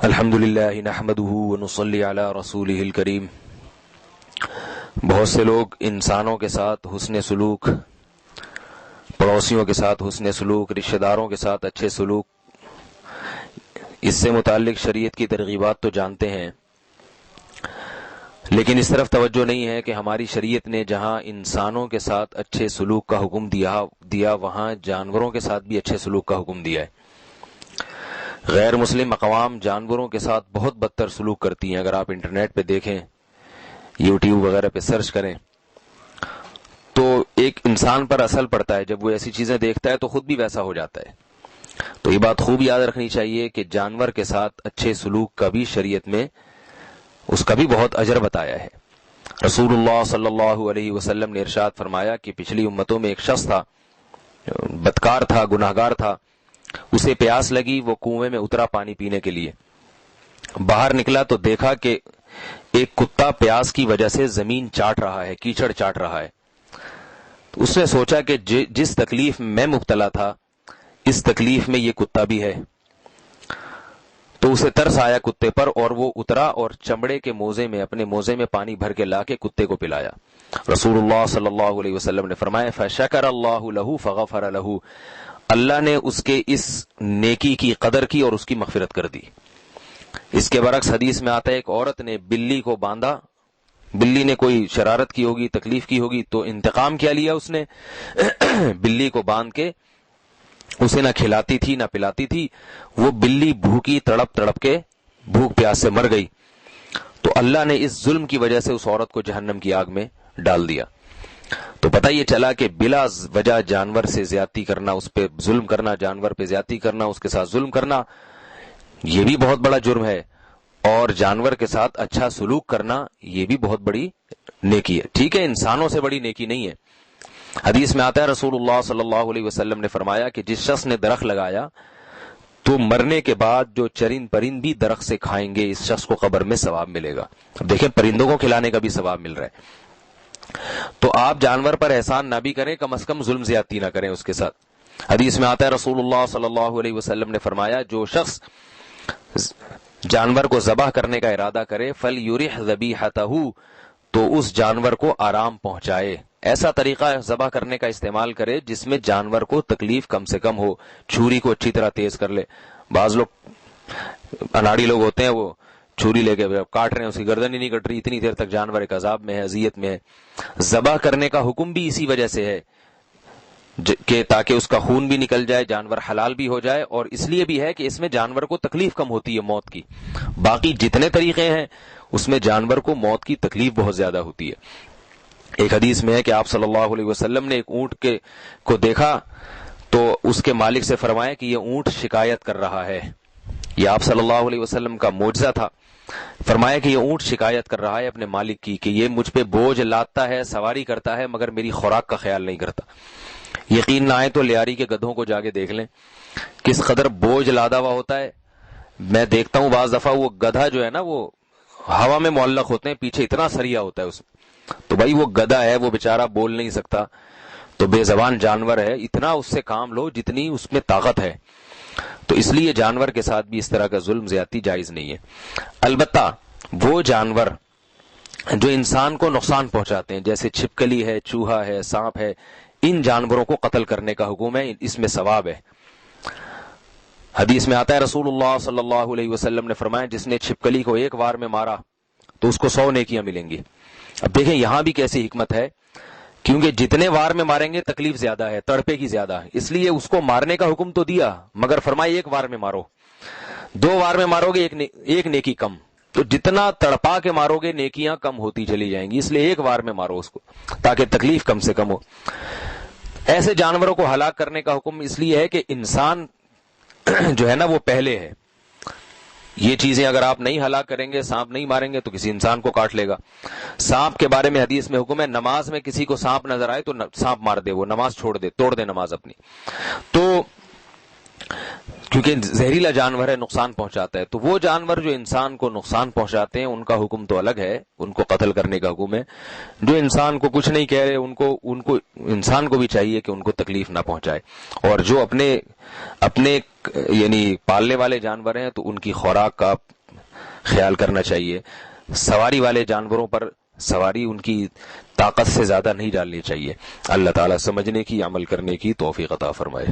الحمدللہ نحمدہ ونصلی علی رسولہ الکریم۔ بہت سے لوگ انسانوں کے ساتھ حسن سلوک، پڑوسیوں کے ساتھ حسن سلوک، رشتہ داروں کے ساتھ اچھے سلوک، اس سے متعلق شریعت کی ترغیبات تو جانتے ہیں، لیکن اس طرف توجہ نہیں ہے کہ ہماری شریعت نے جہاں انسانوں کے ساتھ اچھے سلوک کا حکم دیا وہاں جانوروں کے ساتھ بھی اچھے سلوک کا حکم دیا ہے۔ غیر مسلم اقوام جانوروں کے ساتھ بہت بدتر سلوک کرتی ہیں۔ اگر آپ انٹرنیٹ پہ دیکھیں، یوٹیوب وغیرہ پہ سرچ کریں تو ایک انسان پر اثر پڑتا ہے، جب وہ ایسی چیزیں دیکھتا ہے تو خود بھی ویسا ہو جاتا ہے۔ تو یہ بات خوب یاد رکھنی چاہیے کہ جانور کے ساتھ اچھے سلوک کا بھی شریعت میں اس کا بھی بہت اجر بتایا ہے۔ رسول اللہ صلی اللہ علیہ وسلم نے ارشاد فرمایا کہ پچھلی امتوں میں ایک شخص تھا، بدکار تھا، گناہگار تھا، اسے پیاس لگی، وہ کنویں میں اترا پانی پینے کے لیے۔ باہر نکلا تو دیکھا کہ ایک کتا پیاس کی وجہ سے زمین چاٹ رہا ہے، کیچڑ چاٹ رہا ہے۔ تو اس نے سوچا کہ جس تکلیف میں مبتلا تھا اس تکلیف میں یہ کتا بھی ہے، تو اسے ترس آیا کتے پر، اور وہ اترا اور چمڑے کے موزے میں، اپنے موزے میں پانی بھر کے لا کے کتے کو پلایا۔ رسول اللہ صلی اللہ علیہ وسلم نے فرمایا فَشَكَرَ اللَّهُ لَهُ فَغَفَرَ لَهُ، اللہ نے اس کے اس نیکی کی قدر کی اور اس کی مغفرت کر دی۔ اس کے برعکس حدیث میں آتا ہے ایک عورت نے بلی کو باندھا، بلی نے کوئی شرارت کی ہوگی، تکلیف کی ہوگی، تو انتقام کیا لیا اس نے، بلی کو باندھ کے اسے نہ کھلاتی تھی نہ پلاتی تھی، وہ بلی بھوکی تڑپ تڑپ کے بھوک پیاس سے مر گئی۔ تو اللہ نے اس ظلم کی وجہ سے اس عورت کو جہنم کی آگ میں ڈال دیا۔ تو پتہ یہ چلا کہ بلا وجہ جانور سے زیادتی کرنا، اس پہ ظلم کرنا، جانور پہ زیادتی کرنا، اس کے ساتھ ظلم کرنا، یہ بھی بہت بڑا جرم ہے، اور جانور کے ساتھ اچھا سلوک کرنا یہ بھی بہت بڑی نیکی ہے۔ ٹھیک ہے، انسانوں سے بڑی نیکی نہیں ہے۔ حدیث میں آتا ہے رسول اللہ صلی اللہ علیہ وسلم نے فرمایا کہ جس شخص نے درخت لگایا تو مرنے کے بعد جو چرند پرند بھی درخت سے کھائیں گے اس شخص کو قبر میں ثواب ملے گا۔ اب دیکھیں، پرندوں کو کھلانے کا بھی ثواب مل رہا ہے، تو آپ جانور پر احسان نہ بھی کریں، کم از کم ظلم زیادتی نہ کریں اس کے ساتھ۔ حدیث میں آتا ہے رسول اللہ صلی اللہ علیہ وسلم نے فرمایا جو شخص جانور کو ذبح کرنے کا ارادہ کرے فَلْيُرِحْ ذَبِيحَتَهُ، تو اس جانور کو آرام پہنچائے، ایسا طریقہ ذبح کرنے کا استعمال کرے جس میں جانور کو تکلیف کم سے کم ہو، چھری کو اچھی طرح تیز کر لے۔ بعض لوگ اناڑی لوگ ہوتے ہیں، وہ چھری لے کے کاٹ رہے ہیں، اس کی گردن ہی نہیں کٹ رہی، اتنی دیر تک جانور ایک عذاب میں ہے، اذیت میں ہے۔ ذبح کرنے کا حکم بھی اسی وجہ سے ہے کہ تاکہ اس کا خون بھی نکل جائے، جانور حلال بھی ہو جائے، اور اس لیے بھی ہے کہ اس میں جانور کو تکلیف کم ہوتی ہے موت کی۔ باقی جتنے طریقے ہیں اس میں جانور کو موت کی تکلیف بہت زیادہ ہوتی ہے۔ ایک حدیث میں ہے کہ آپ صلی اللہ علیہ وسلم نے ایک اونٹ کو دیکھا تو اس کے مالک سے فرمایا کہ یہ اونٹ شکایت کر رہا ہے۔ یہ آپ صلی اللہ علیہ وسلم کا معجزہ تھا۔ فرمایا کہ یہ اونٹ شکایت کر رہا ہے اپنے مالک کی کہ یہ مجھ پہ بوجھ لاتا ہے، سواری کرتا ہے، مگر میری خوراک کا خیال نہیں کرتا۔ یقین نہ آئے تو لیاری کے گدھوں کو جا کے دیکھ لیں کس قدر بوجھ لادا ہوا ہوتا ہے۔ میں دیکھتا ہوں بعض دفعہ وہ گدھا جو ہے نا، وہ ہوا میں معلق ہوتے ہیں، پیچھے اتنا سریا ہوتا ہے اس میں۔ تو بھائی وہ گدھا ہے، وہ بیچارہ بول نہیں سکتا، تو بے زبان جانور ہے، اتنا اس سے کام لو جتنی اس میں طاقت ہے۔ تو اس لیے جانور کے ساتھ بھی اس طرح کا ظلم زیادتی جائز نہیں ہے۔ البتہ وہ جانور جو انسان کو نقصان پہنچاتے ہیں، جیسے چھپکلی ہے، چوہا ہے، سانپ ہے، ان جانوروں کو قتل کرنے کا حکم ہے، اس میں ثواب ہے۔ حدیث میں آتا ہے رسول اللہ صلی اللہ علیہ وسلم نے فرمایا جس نے چھپکلی کو ایک وار میں مارا تو اس کو 100 نیکیاں ملیں گی۔ اب دیکھیں یہاں بھی کیسی حکمت ہے، کیونکہ جتنے وار میں ماریں گے تکلیف زیادہ ہے، تڑپے کی زیادہ ہے، اس لیے اس کو مارنے کا حکم تو دیا، مگر فرمایا ایک وار میں مارو۔ 2 وار میں مارو گے ایک نیکی کم، تو جتنا تڑپا کے مارو گے نیکیاں کم ہوتی چلی جائیں گی، اس لیے ایک وار میں مارو اس کو تاکہ تکلیف کم سے کم ہو۔ ایسے جانوروں کو ہلاک کرنے کا حکم اس لیے ہے کہ انسان جو ہے نا وہ پہلے ہے۔ یہ چیزیں اگر آپ نہیں ہلاک کریں گے، سانپ نہیں ماریں گے تو کسی انسان کو کاٹ لے گا۔ سانپ کے بارے میں حدیث میں حکم ہے نماز میں کسی کو سانپ نظر آئے تو سانپ مار دے، وہ نماز چھوڑ دے، توڑ دے نماز اپنی۔ تو کیونکہ زہریلا جانور ہے، نقصان پہنچاتا ہے، تو وہ جانور جو انسان کو نقصان پہنچاتے ہیں ان کا حکم تو الگ ہے، ان کو قتل کرنے کا حکم ہے۔ جو انسان کو کچھ نہیں کہہ رہے ان کو انسان کو بھی چاہیے کہ ان کو تکلیف نہ پہنچائے، اور جو اپنے یعنی پالنے والے جانور ہیں تو ان کی خوراک کا خیال کرنا چاہیے. سواری والے جانوروں پر سواری ان کی طاقت سے زیادہ نہیں ڈالنی چاہیے. اللہ تعالیٰ سمجھنے کی، عمل کرنے کی توفیق عطا فرمائے.